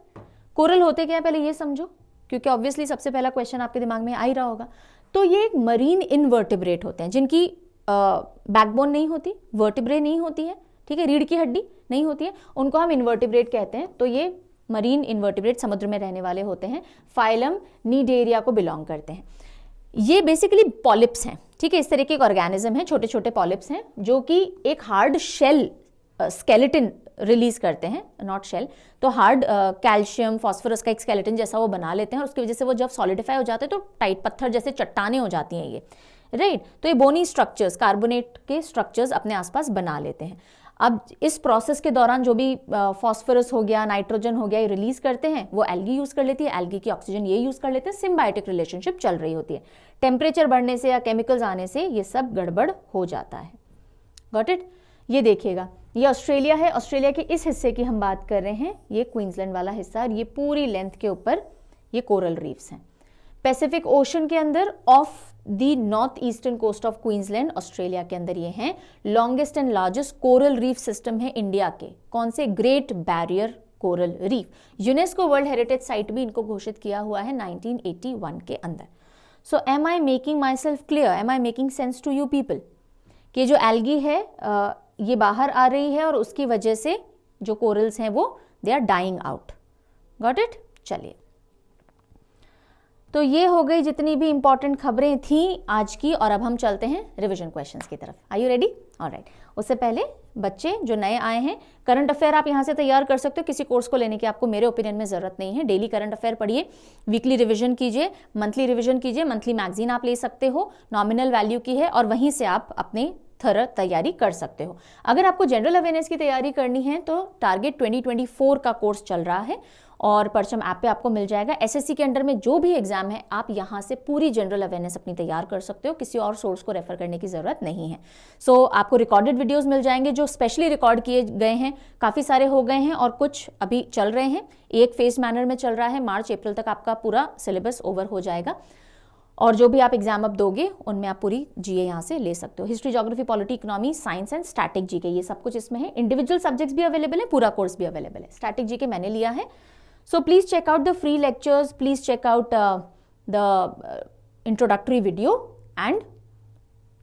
कोरल होते क्या है पहले ये समझो, क्योंकि ऑब्वियसली सबसे पहला क्वेश्चन आपके दिमाग में आ ही रहा होगा। तो ये एक मरीन इनवर्टिब्रेट होते हैं, जिनकी बैकबोन नहीं होती, वर्टिब्रे नहीं होती है, ठीक है, रीढ़ की हड्डी नहीं होती है, उनको हम इन्वर्टिब्रेट कहते हैं। तो ये मरीन इन्वर्टिब्रेट समुद्र में रहने वाले होते हैं, फाइलम नीडेरिया को बिलोंग करते हैं। ये बेसिकली पॉलिप्स हैं, ठीक है, इस तरह के एक ऑर्गेनिज्म है, छोटे छोटे पॉलिप्स हैं, जो कि एक हार्ड शेल स्केलेटन रिलीज करते हैं, नॉट शेल, तो हार्ड कैल्शियम फॉस्फोरस का एक स्केलेटन जैसा वो बना लेते हैं, और उसकी वजह से वो जब सॉलिडिफाई हो जाते हैं तो टाइट पत्थर जैसे चट्टाने हो जाती हैं ये, राइट। तो ये बोनी स्ट्रक्चर्स, कार्बोनेट के स्ट्रक्चर्स अपने आसपास बना लेते हैं। अब इस प्रोसेस के दौरान जो भी फॉस्फोरस हो गया, नाइट्रोजन हो गया, ये रिलीज करते हैं, वो एल्गी यूज कर लेती है, एल्गी की ऑक्सीजन ये यूज कर लेते हैं, सिम्बायोटिक रिलेशनशिप चल रही होती है। टेम्परेचर बढ़ने से या केमिकल्स आने से ये सब गड़बड़ हो जाता है। Got it? ये देखिएगा, ये ऑस्ट्रेलिया है, ऑस्ट्रेलिया के इस हिस्से की हम बात कर रहे हैं, ये क्वींसलैंड वाला हिस्सा, और ये पूरी लेंथ के ऊपर ये कोरल रीफ्स हैं। पैसिफिक ओशन के अंदर of the north eastern coast of Queensland, Australia के अंदर ये हैं। Longest and largest coral reef system है इंडिया के, कौन से? Great Barrier coral reef. UNESCO world heritage site भी इनको घोषित किया हुआ है 1981 के अंदर। So am I making myself clear, am I making sense to you people, कि जो एल्गी है ये बाहर आ रही है, और उसकी वजह से जो कोरल्स हैं वो they are dying out. Got it? चलिए, तो ये हो गई जितनी भी इंपॉर्टेंट खबरें थी आज की, और अब हम चलते हैं रिवीजन क्वेश्चंस की तरफ। Are you ready? ऑलराइट। उससे पहले बच्चे जो नए आए हैं, करंट अफेयर आप यहाँ से तैयार कर सकते हो, किसी कोर्स को लेने की आपको मेरे ओपिनियन में जरूरत नहीं है। डेली करंट अफेयर पढ़िए, वीकली रिवीजन कीजिए, मंथली रिवीजन कीजिए, मंथली मैगजीन आप ले सकते हो, नॉमिनल वैल्यू की है, और वहीं से आप अपने थर तैयारी कर सकते हो। अगर आपको जनरल अवेयरनेस की तैयारी करनी है तो टारगेट 2024 का कोर्स चल रहा है, और परचम ऐप पे आपको मिल जाएगा। एसएससी के अंडर में जो भी एग्जाम है, आप यहाँ से पूरी जनरल अवेयरनेस अपनी तैयार कर सकते हो, किसी और सोर्स को रेफर करने की जरूरत नहीं है। सो आपको रिकॉर्डेड वीडियोस मिल जाएंगे जो स्पेशली रिकॉर्ड किए गए हैं, काफ़ी सारे हो गए हैं और कुछ अभी चल रहे हैं, एक फेज मैनर में चल रहा है। मार्च अप्रैल तक आपका पूरा सिलेबस ओवर हो जाएगा, और जो भी आप एग्जाम अब दोगे उनमें आप पूरी जीए यहाँ से ले सकते हो। History, geography, polity, economy, science and static GK, ये सब कुछ इसमें है। इंडिविजुअल सब्जेक्ट्स भी अवेलेबल है, पूरा कोर्स भी अवेलेबल है। स्टैटिक जीके मैंने लिया है। So please check out the free lectures, please check out the introductory video, and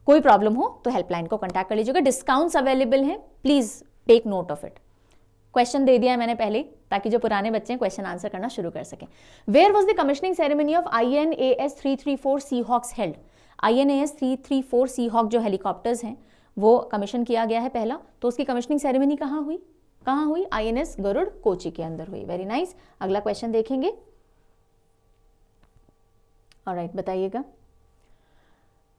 कोई प्रॉब्लम हो तो हेल्पलाइन को कांटेक्ट कर लीजिएगा। डिस्काउंट्स अवेलेबल हैं, please take note of it. Question दे दिया है मैंने पहले, ताकि जो पुराने बच्चे हैं क्वेश्चन आंसर करना शुरू कर सकें। Where was the commissioning ceremony of INAS 334 seahawks held? INAS 334 seahawk जो हेलीकॉप्टर्स हैं वो कमीशन किया गया है पहला, तो उसकी कमिश्निंग सेरेमनी कहाँ हुई? कहाँ हुई? INS गरुड़ कोची के अंदर हुई। Very nice. अगला क्वेश्चन देखेंगे। ऑलराइट, बताइएगा।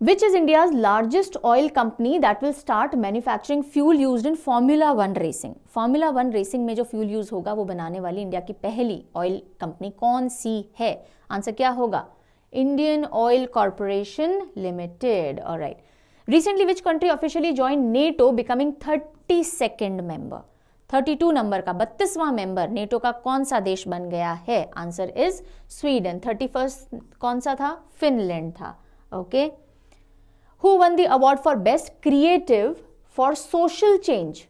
Which is India's largest oil company that will start manufacturing fuel used in Formula 1 racing? Formula 1 racing में जो फ्यूल यूज होगा वो बनाने वाली इंडिया की पहली ऑयल कंपनी कौन सी है? आंसर क्या होगा? Indian oil corporation limited. Alright. Recently which country officially join NATO becoming 32nd member? 32 number का 32वां मेंबर नेटो का कौन सा देश बन गया है? Answer is Sweden. 31st कौन सा था? फिनलैंड था। Okay. Who one the award for best creative for social change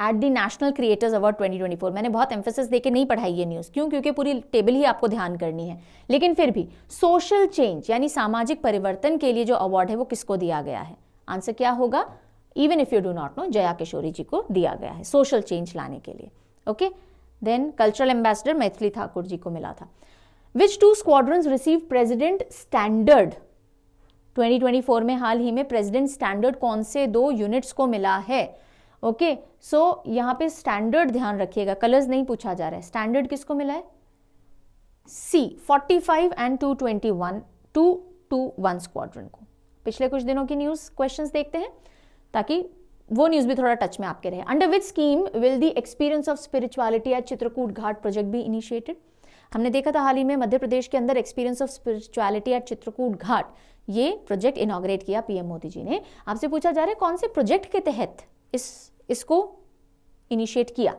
at the national creators award 2024। मैंने बहुत एम्फेसिस देके नहीं पढ़ाई ये न्यूज़, क्यों? क्योंकि पूरी टेबल ही आपको ध्यान करनी है, लेकिन फिर भी सोशल चेंज यानी सामाजिक परिवर्तन के लिए जो अवार्ड है वो किसको दिया गया है? आंसर क्या होगा? Even if you do not know, Jaya Kishori ji को दिया गया है सोशल चेंज लाने के लिए। Okay, then cultural ambassador Maithili Thakur ji को मिला था। Which two squadrons receive president standard 2024 में? हाल ही में प्रेसिडेंट स्टैंडर्ड कौन से 2 यूनिट्स को मिला है? ओके, सो यहाँ पे स्टैंडर्ड ध्यान रखिएगा, कलर्स नहीं पूछा जा रहा है। स्टैंडर्ड किसको मिला है? सी 45 एंड 221 स्क्वाड्रन को। पिछले कुछ दिनों की न्यूज़ क्वेश्चंस देखते हैं ताकि वो न्यूज़ भी थोड़ा टच में आपके रहे। Under which scheme will the experience of spirituality at Chitrakoot Ghat project be initiated? हमने देखा था हाल ही में मध्य प्रदेश के अंदर experience of spirituality at Chitrakoot Ghat, ये प्रोजेक्ट इनॉग्रेट किया पीएम मोदी जी ने। आपसे पूछा जा रहा है कौन से प्रोजेक्ट के तहत इसको इनिशिएट किया?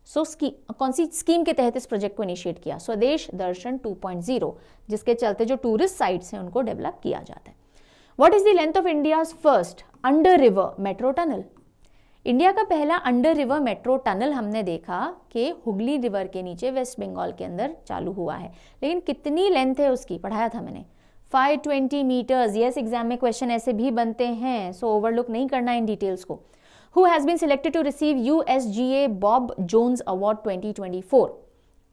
कौन सी स्कीम के तहत इस प्रोजेक्ट को इनिशिएट किया? स्वदेश दर्शन 2.0, जिसके चलते जो टूरिस्ट साइट्स हैं उनको डेवलप किया जाता है। What is the length of India's first under river metro tunnel? India का पहला अंडर रिवर मेट्रो टनल हमने देखा कि हुगली रिवर के नीचे वेस्ट बंगाल के अंदर चालू हुआ है, लेकिन कितनी लेंथ है उसकी? पढ़ाया था मैंने, 520 मीटर्स। यस, एग्जाम में क्वेश्चन ऐसे भी बनते हैं, सो ओवरलुक नहीं करना इन डिटेल्स को। Who has been selected to receive USGA Bob Jones Award 2024?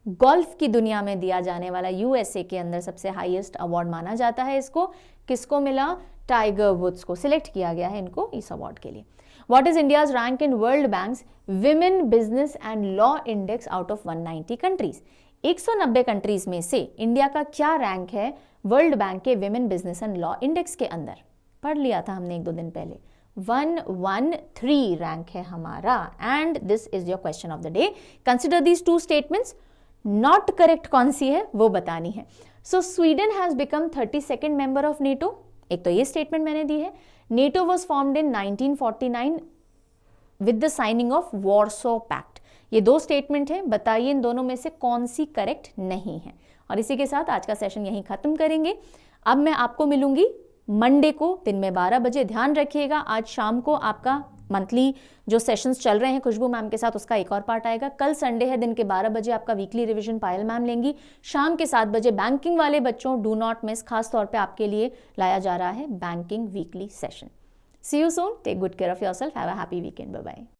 Golf की दुनिया में दिया जाने वाला यूएसए के अंदर सबसे हाईएस्ट अवार्ड माना जाता है इसको। किसको मिला? टाइगर वुड्स को सिलेक्ट किया गया है इनको इस अवार्ड के लिए। What is India's rank in world banks women business and law index out of 190 countries? 190 countries में से इंडिया का क्या रैंक है वर्ल्ड बैंक के women business and law index के अंदर? पढ़ लिया था हमने 1-2 दिन पहले। 113 रैंक है हमारा, and this is your question of the day. Consider these 2 statements. Not correct कौन सी है वो बतानी है। So Sweden has become 32nd member of NATO. एक तो ये स्टेटमेंट मैंने दी है। NATO was formed in 1949 with the signing of Warsaw Pact. ये 2 स्टेटमेंट है, बताइए इन दोनों में से कौन सी करेक्ट नहीं है। और इसी के साथ आज का सेशन यहीं खत्म करेंगे। अब मैं आपको मिलूंगी मंडे को दिन में 12 बजे। ध्यान रखिएगा, आज शाम को आपका मंथली जो सेशंस चल रहे हैं खुशबू मैम के साथ, उसका एक और पार्ट आएगा। कल संडे है, दिन के 12 बजे आपका वीकली रिवीजन पायल मैम लेंगी। शाम के 7 बजे बैंकिंग वाले बच्चों डू नॉट मिस, खास तौर पे आपके लिए लाया जा रहा है banking weekly session. See you soon, take good care of yourself, have a happy weekend, bye bye.